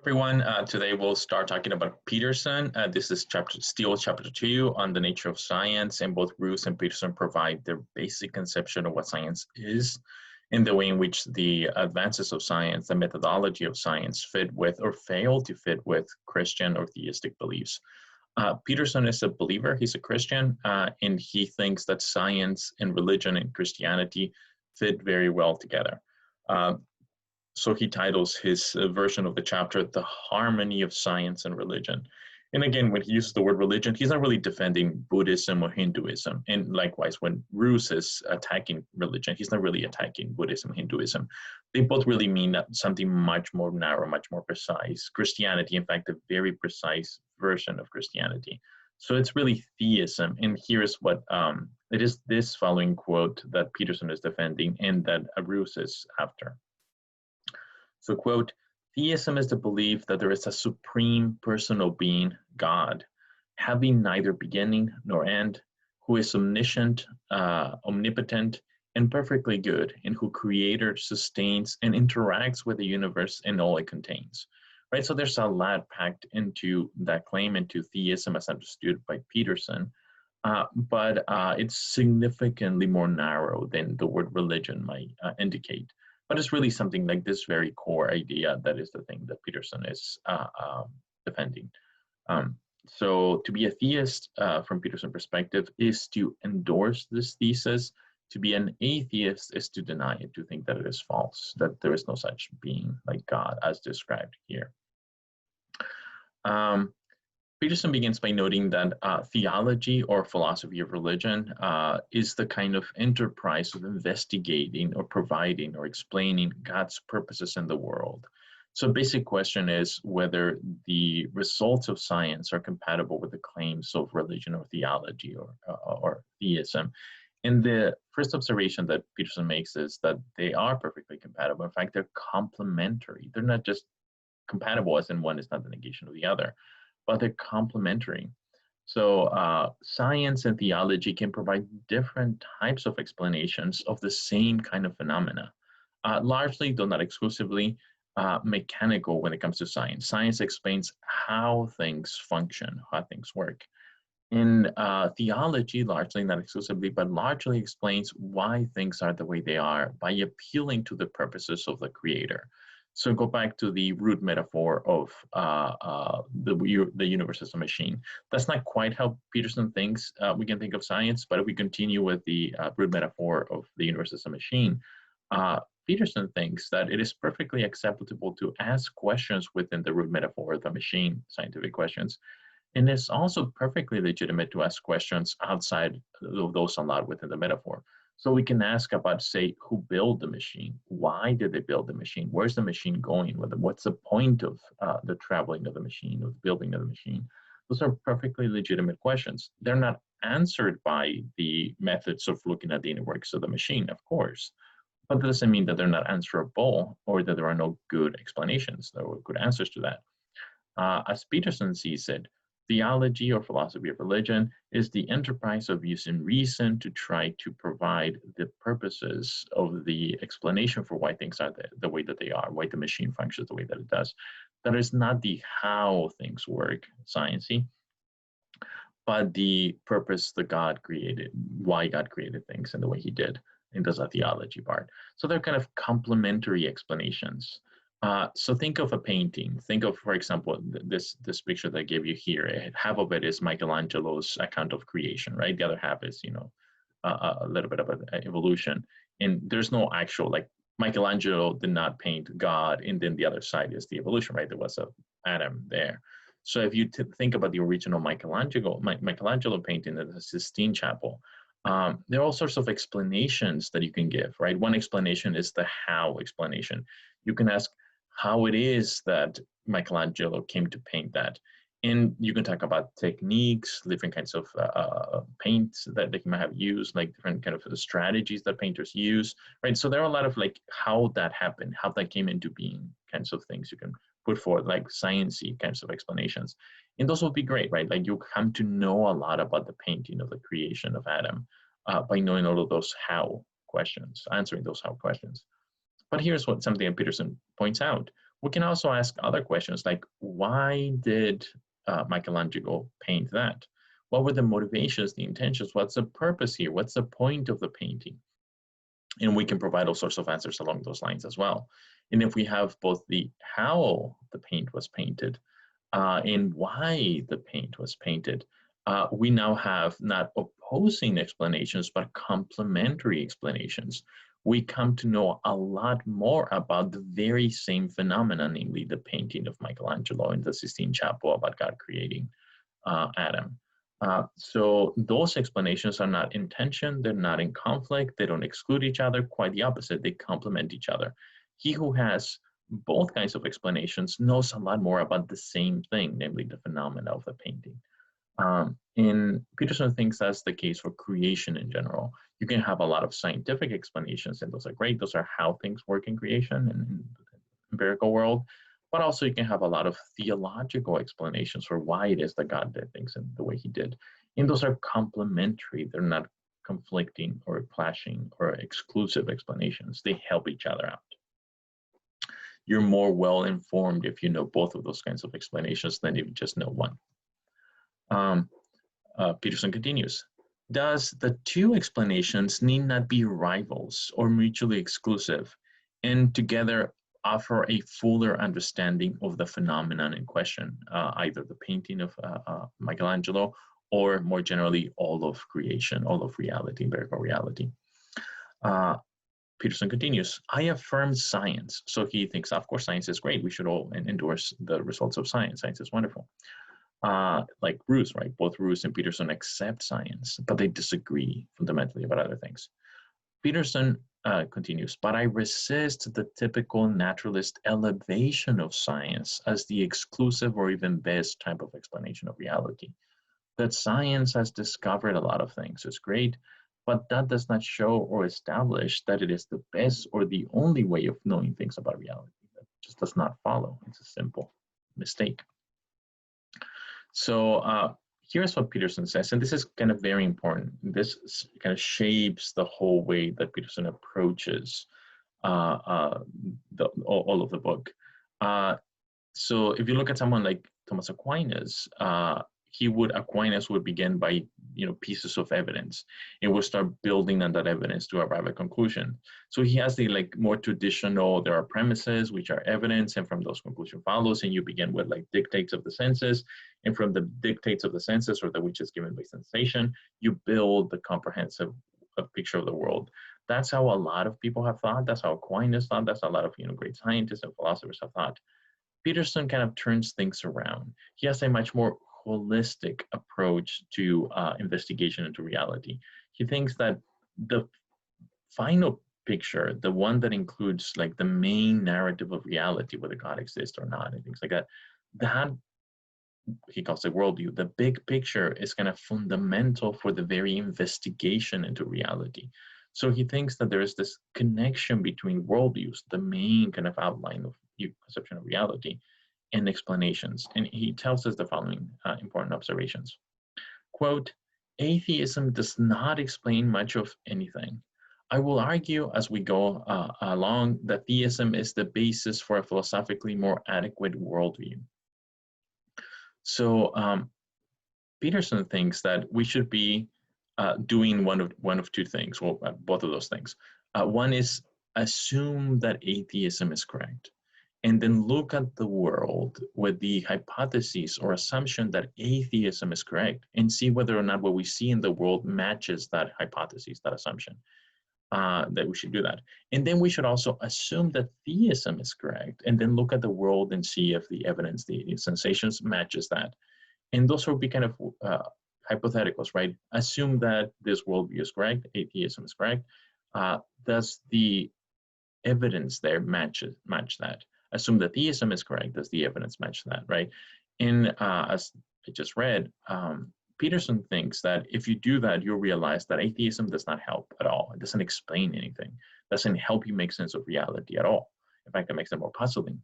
Everyone. Today we'll start talking about Peterson. This is still chapter 2 on the nature of science, and both Bruce and Peterson provide their basic conception of what science is and the way in which the advances of science, the methodology of science fit with or fail to fit with Christian or theistic beliefs. Peterson is a believer, he's a Christian, and he thinks that science and religion and Christianity fit very well together. So he titles his version of the chapter, The Harmony of Science and Religion. And again, when he uses the word religion, he's not really defending Buddhism or Hinduism. And likewise, when Bruce is attacking religion, he's not really attacking Buddhism, Hinduism. They both really mean something much more narrow, much more precise. Christianity, in fact, a very precise version of Christianity. So it's really theism. And here's what it is this following quote that Peterson is defending and that Bruce is after. So, quote, theism is the belief that there is a supreme personal being, God, having neither beginning nor end, who is omniscient, omnipotent, and perfectly good, and who creates, sustains, and interacts with the universe and all it contains. Right? So there's a lot packed into that claim, into theism as understood by Peterson, but it's significantly more narrow than the word religion might indicate. But it's really something like this very core idea that is the thing that Peterson is defending. So to be a theist from Peterson's perspective is to endorse this thesis. To be an atheist is to deny it, to think that it is false, that there is no such being like God as described here. Peterson begins by noting that theology or philosophy of religion is the kind of enterprise of investigating or providing or explaining God's purposes in the world. So basic question is whether the results of science are compatible with the claims of religion or theology or theism. And the first observation that Peterson makes is that they are perfectly compatible. In fact, they're complementary. They're not just compatible as in one is not the negation of the other, but they're complementary. So science and theology can provide different types of explanations of the same kind of phenomena, largely, though not exclusively, mechanical when it comes to science. Science explains how things function, how things work. In theology, largely, not exclusively, but largely explains why things are the way they are by appealing to the purposes of the Creator. So go back to the root metaphor of the universe as a machine. That's not quite how Peterson thinks we can think of science, but if we continue with the root metaphor of the universe as a machine, Peterson thinks that it is perfectly acceptable to ask questions within the root metaphor of the machine, scientific questions. And it's also perfectly legitimate to ask questions outside of those allowed within the metaphor. So we can ask about, say, who built the machine? Why did they build the machine? Where's the machine going with it? What's the point of the traveling of the machine, of the building of the machine? Those are perfectly legitimate questions. They're not answered by the methods of looking at the inner works of the machine, of course. But that doesn't mean that they're not answerable or that there are no good explanations, there are good answers to that. As Peterson sees it, theology or philosophy of religion is the enterprise of using reason to try to provide the purposes of the explanation for why things are the way that they are, why the machine functions the way that it does. That is not the how things work, sciencey, but the purpose that God created, why God created things in the way he did. And does a theology part. So they're kind of complementary explanations. So think of a painting. Think of, for example, this picture that I gave you here. Half of it is Michelangelo's account of creation, right? The other half is, a little bit of an evolution. And there's no actual, like, Michelangelo did not paint God, and then the other side is the evolution, right? There was a Adam there. So if you think about the original Michelangelo painting in the Sistine Chapel, there are all sorts of explanations that you can give, right? One explanation is the how explanation. You can ask how it is that Michelangelo came to paint that. And you can talk about techniques, different kinds of paints that they might have used, like different kind of strategies that painters use, right? So there are a lot of like how that happened, how that came into being kinds of things you can put forward, like sciencey kinds of explanations. And those will be great, right? Like you come to know a lot about the painting of the creation of Adam by knowing all of those how questions, answering those how questions. But here's something that Peterson points out. We can also ask other questions like, why did Michelangelo paint that? What were the motivations, the intentions? What's the purpose here? What's the point of the painting? And we can provide all sorts of answers along those lines as well. And if we have both the how the paint was painted and why the paint was painted, we now have not opposing explanations, but complementary explanations. We come to know a lot more about the very same phenomena, namely the painting of Michelangelo in the Sistine Chapel about God creating Adam. So those explanations are not in tension, they're not in conflict, they don't exclude each other, quite the opposite, they complement each other. He who has both kinds of explanations knows a lot more about the same thing, namely the phenomena of the painting. And Peterson thinks that's the case for creation in general. You can have a lot of scientific explanations, and those are great. Those are how things work in creation and in the empirical world. But also you can have a lot of theological explanations for why it is that God did things in the way he did. And those are complementary. They're not conflicting or clashing or exclusive explanations. They help each other out. You're more well-informed if you know both of those kinds of explanations than if you just know one. Peterson continues, thus the two explanations need not be rivals or mutually exclusive, and together offer a fuller understanding of the phenomenon in question, either the painting of Michelangelo or more generally all of creation, all of reality, empirical reality. Peterson continues, I affirm science. So he thinks, of course, science is great. We should all endorse the results of science. Science is wonderful. Like Roos, right? Both Roos and Peterson accept science, but they disagree fundamentally about other things. Peterson continues, but I resist the typical naturalist elevation of science as the exclusive or even best type of explanation of reality. That science has discovered a lot of things is great, but that does not show or establish that it is the best or the only way of knowing things about reality. That just does not follow. It's a simple mistake. So here's what Peterson says, and this is kind of very important. This kind of shapes the whole way that Peterson approaches all of the book. So if you look at someone like Thomas Aquinas, Aquinas would begin by pieces of evidence and will start building on that evidence to arrive at a conclusion. So he has the more traditional, there are premises which are evidence, and from those conclusion follows, and you begin with dictates of the senses, and from the dictates of the senses, or that which is given by sensation, you build the comprehensive picture of the world. That's how a lot of people have thought. That's how Aquinas thought. That's how a lot of great scientists and philosophers have thought. Peterson kind of turns things around. He has a much more holistic approach to investigation into reality. He thinks that the final picture, the one that includes the main narrative of reality, whether God exists or not, and things like that, that he calls the worldview. The big picture is kind of fundamental for the very investigation into reality. So he thinks that there is this connection between worldviews, the main kind of outline of conception of reality, and explanations. And he tells us the following important observations. Quote, atheism does not explain much of anything. I will argue as we go along that theism is the basis for a philosophically more adequate worldview. So Peterson thinks that we should be doing one of two things, well, both of those things. One is assume that atheism is correct, and then look at the world with the hypothesis or assumption that atheism is correct, and see whether or not what we see in the world matches that hypothesis, that assumption. That we should do that. And then we should also assume that theism is correct, and then look at the world and see if the evidence, the sensations matches that. And those will be kind of hypotheticals, right? Assume that this worldview is correct, atheism is correct. Does the evidence there match that? Assume that theism is correct, does the evidence match that, right? And as I just read, Peterson thinks that if you do that, you'll realize that atheism does not help at all. It doesn't explain anything. It doesn't help you make sense of reality at all. In fact, it makes it more puzzling.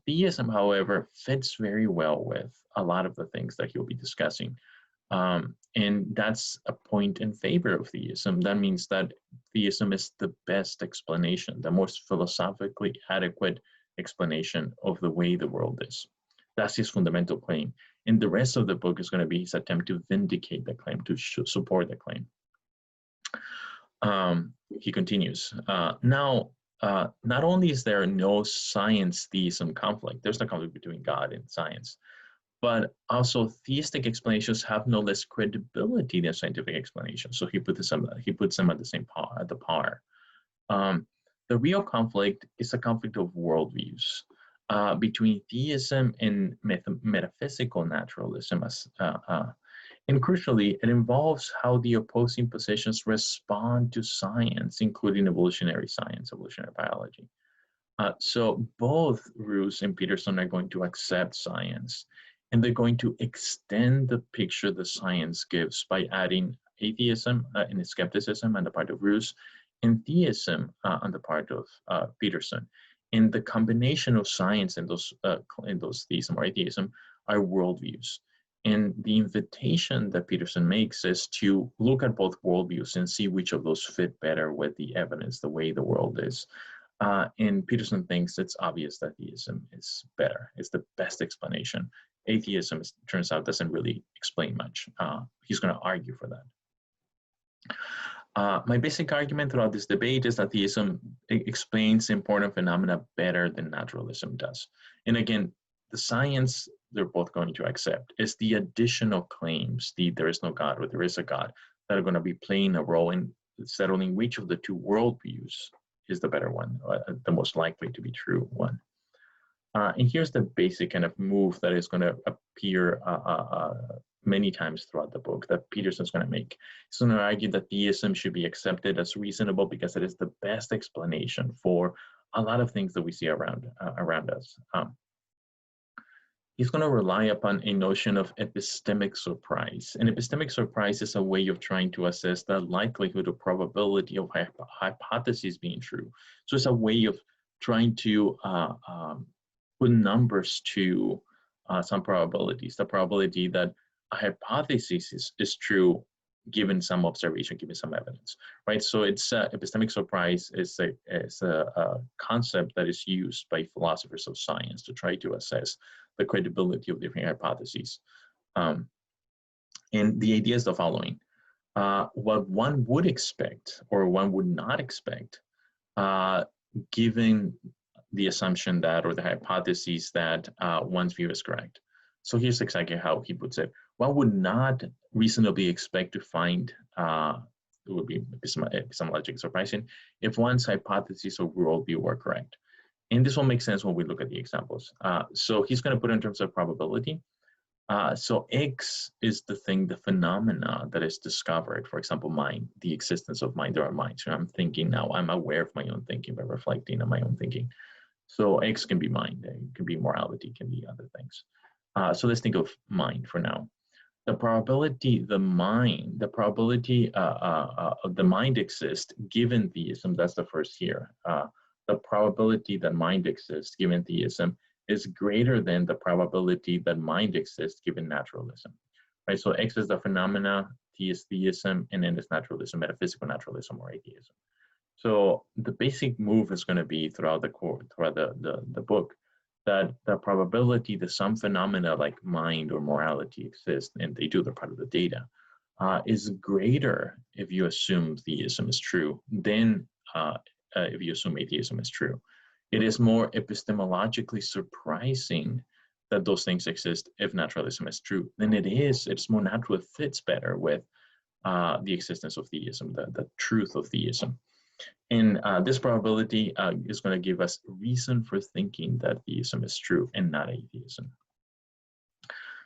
Theism, however, fits very well with a lot of the things that he'll be discussing. And that's a point in favor of theism. That means that theism is the best explanation, the most philosophically adequate explanation of the way the world is. That's his fundamental claim. And the rest of the book is going to be his attempt to vindicate the claim, to support the claim. He continues, now, not only is there no science-theism conflict, there's no conflict between God and science, but also theistic explanations have no less credibility than scientific explanations. So he puts them at the same par. The real conflict is a conflict of worldviews between theism and metaphysical naturalism. And crucially, it involves how the opposing positions respond to science, including evolutionary science, evolutionary biology. So both Roos and Peterson are going to accept science, and they're going to extend the picture the science gives by adding atheism and skepticism on the part of Roos, and theism on the part of Peterson. And the combination of science and those theism or atheism are worldviews. And the invitation that Peterson makes is to look at both worldviews and see which of those fit better with the evidence, the way the world is. And Peterson thinks it's obvious that theism is better, it's the best explanation. Atheism, turns out, doesn't really explain much. He's going to argue for that. My basic argument throughout this debate is that theism explains important phenomena better than naturalism does. And again, the science they're both going to accept is the additional claims, there is no God or there is a God, that are going to be playing a role in settling which of the two worldviews is the better one, the most likely to be true one. And here's the basic kind of move that is going to appear many times throughout the book that Peterson's going to make. He's going to argue that theism should be accepted as reasonable because it is the best explanation for a lot of things that we see around us. He's going to rely upon a notion of epistemic surprise. And epistemic surprise is a way of trying to assess the likelihood or probability of hypotheses being true. So it's a way of trying to put numbers to some probabilities, the probability that a hypothesis is true given some observation, given some evidence, right? So it's epistemic surprise is a concept that is used by philosophers of science to try to assess the credibility of different hypotheses. And the idea is the following. What one would expect or one would not expect, given the assumption that or the hypotheses that one's view is correct. So here's exactly how he puts it. One would not reasonably expect to find, it would be epistemologically surprising, if one's hypotheses or worldview were correct. And this will make sense when we look at the examples. So he's going to put it in terms of probability. So X is the phenomena that is discovered. For example, mind, the existence of mind. There are minds. So I'm thinking now. I'm aware of my own thinking by reflecting on my own thinking. So X can be mind. It can be morality. It can be other things. So let's think of mind for now. The probability the mind exists given theism. That's the first here. The probability that mind exists given theism is greater than the probability that mind exists given naturalism, right? So X is the phenomena, T is theism, and N is naturalism, metaphysical naturalism or atheism. So the basic move is going to be throughout the book that the probability that some phenomena like mind or morality exist, and they do, they're part of the data, is greater if you assume theism is true than if you assume atheism is true. It is more epistemologically surprising that those things exist if naturalism is true than it's more natural, it fits better with the existence of theism, the truth of theism. And this probability is going to give us reason for thinking that theism is true and not atheism.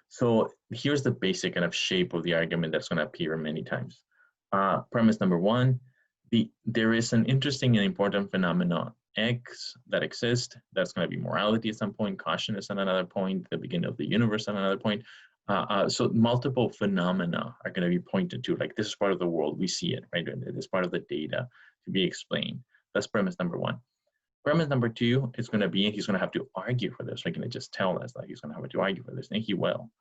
So here's the basic kind of shape of the argument that's going to appear many times. Premise number one, there is an interesting and important phenomenon X that exists. That's going to be morality at some point, caution is at another point, the beginning of the universe at another point. So multiple phenomena are going to be pointed to, like this is part of the world, we see it, right? It is part of the data to be explained. That's premise number one. Premise number two is going to be, he's going to have to argue for this. Like, going to just tell us that he's going to have to argue for this, and he will.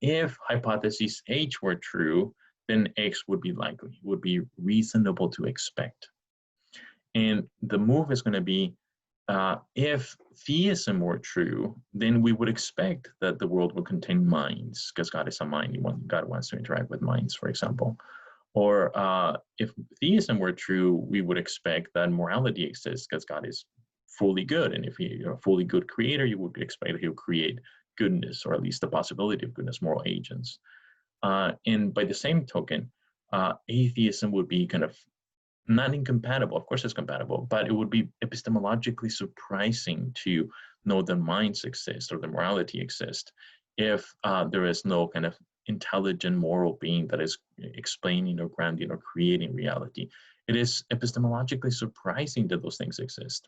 If hypothesis H were true, then X would be likely, would be reasonable to expect. And the move is going to be, If theism were true, then we would expect that the world will contain minds, because God is a mind. God wants to interact with minds, for example. Or if theism were true, we would expect that morality exists, because God is fully good. And if He's a fully good creator, you would expect that He will create goodness, or at least the possibility of goodness, moral agents. And by the same token, atheism would be kind of not incompatible. Of course, it's compatible, but it would be epistemologically surprising to know that minds exist or the morality exists if there is no kind of intelligent moral being that is explaining or grounding or creating reality. It is epistemologically surprising that those things exist,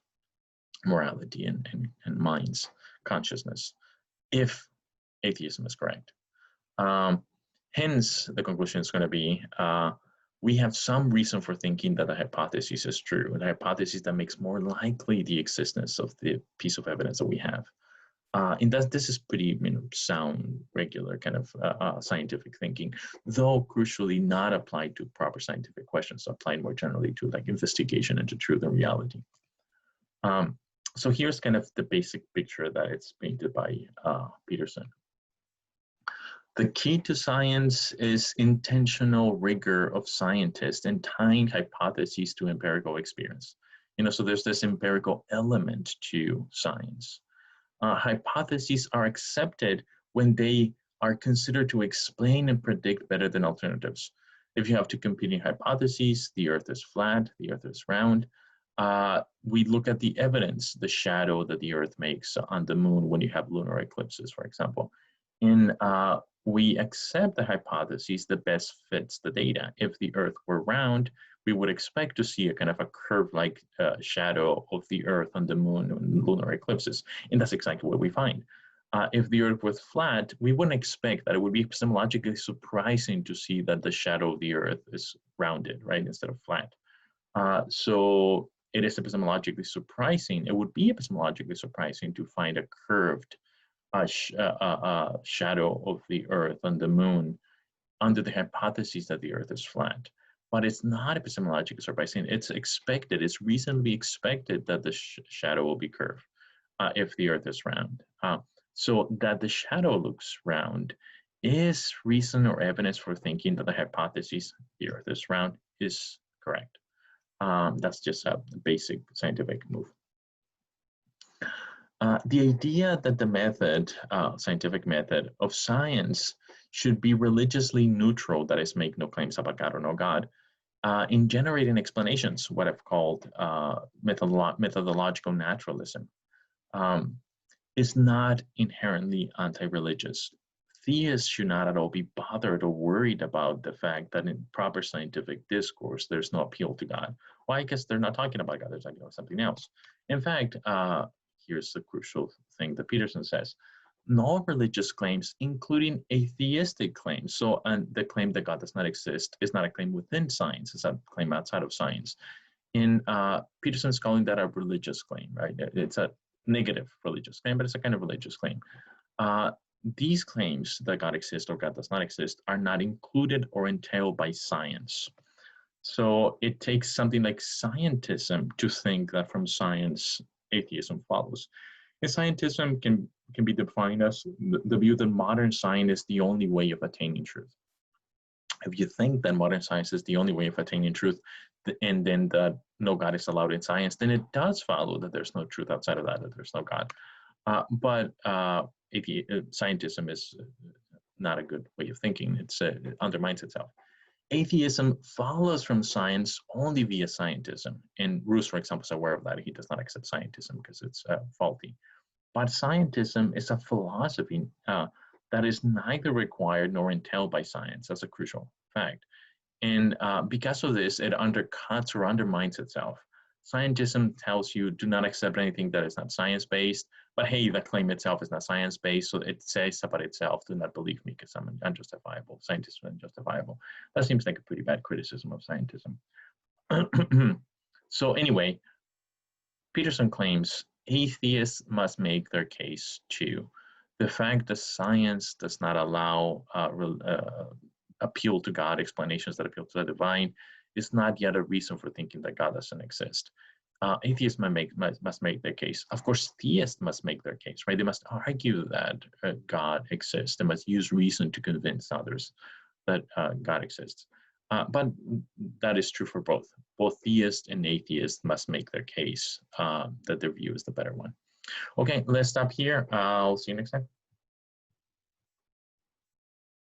morality and minds, consciousness, if atheism is correct. Hence, the conclusion is going to be we have some reason for thinking that the hypothesis is true, and the hypothesis that makes more likely the existence of the piece of evidence that we have. And this is pretty sound, regular kind of scientific thinking, though crucially not applied to proper scientific questions, applied more generally to like investigation into truth and reality. So here's kind of the basic picture that it's painted by Peterson. The key to science is intentional rigor of scientists and tying hypotheses to empirical experience. So there's this empirical element to science. Hypotheses are accepted when they are considered to explain and predict better than alternatives. If you have two competing hypotheses, the Earth is flat, the Earth is round, we look at the evidence, the shadow that the Earth makes on the moon when you have lunar eclipses, for example. And we accept the hypothesis that best fits the data. If the Earth were round, we would expect to see a kind of a curve-like shadow of the Earth on the moon in lunar eclipses, and that's exactly what we find. If the Earth was flat, we wouldn't expect that. It would be epistemologically surprising to see that the shadow of the Earth is rounded, right, instead of flat. So it is epistemologically surprising. It would be epistemologically surprising to find a curved shadow of the Earth on the moon under the hypothesis that the Earth is flat. But it's not epistemologically surprising. It's expected, it's reasonably expected that the shadow will be curved if the Earth is round. So that the shadow looks round is reason or evidence for thinking that the hypothesis, the Earth is round, is correct. That's just a basic scientific move. The idea that the method, scientific method of science should be religiously neutral, that is, make no claims about God or no God, in generating explanations, what I've called methodological naturalism, is not inherently anti-religious. Theists should not at all be bothered or worried about the fact that in proper scientific discourse, there's no appeal to God. Well, I guess they're not talking about God, they're talking about something else. In fact, here's the crucial thing that Peterson says. No religious claims, including atheistic claims, so the claim that God does not exist is not a claim within science, it's a claim outside of science. And Peterson's calling that a religious claim, right? It's a negative religious claim, but it's a kind of religious claim. These claims that God exists or God does not exist are not included or entailed by science. So it takes something like scientism to think that from science, atheism follows. And scientism can be defined as the view that modern science is the only way of attaining truth. If you think that modern science is the only way of attaining truth, and then that no God is allowed in science, then it does follow that there's no truth outside of that there's no God. But scientism is not a good way of thinking. It undermines itself. Atheism follows from science only via scientism. And Roos, for example, is aware of that. He does not accept scientism because it's faulty. But scientism is a philosophy that is neither required nor entailed by science. That's a crucial fact. And because of this, it undercuts or undermines itself. Scientism tells you, do not accept anything that is not science-based, but hey, the claim itself is not science-based, so it says about itself, do not believe me because I'm unjustifiable. Scientists are unjustifiable. That seems like a pretty bad criticism of scientism. So anyway, Peterson claims atheists must make their case too. The fact that science does not allow appeal to God, explanations that appeal to the divine, is not yet a reason for thinking that God doesn't exist. Atheists must make their case. Of course, theists must make their case, right? They must argue that God exists. They must use reason to convince others that God exists. But that is true for both. Both theists and atheists must make their case that their view is the better one. Okay, let's stop here. I'll see you next time.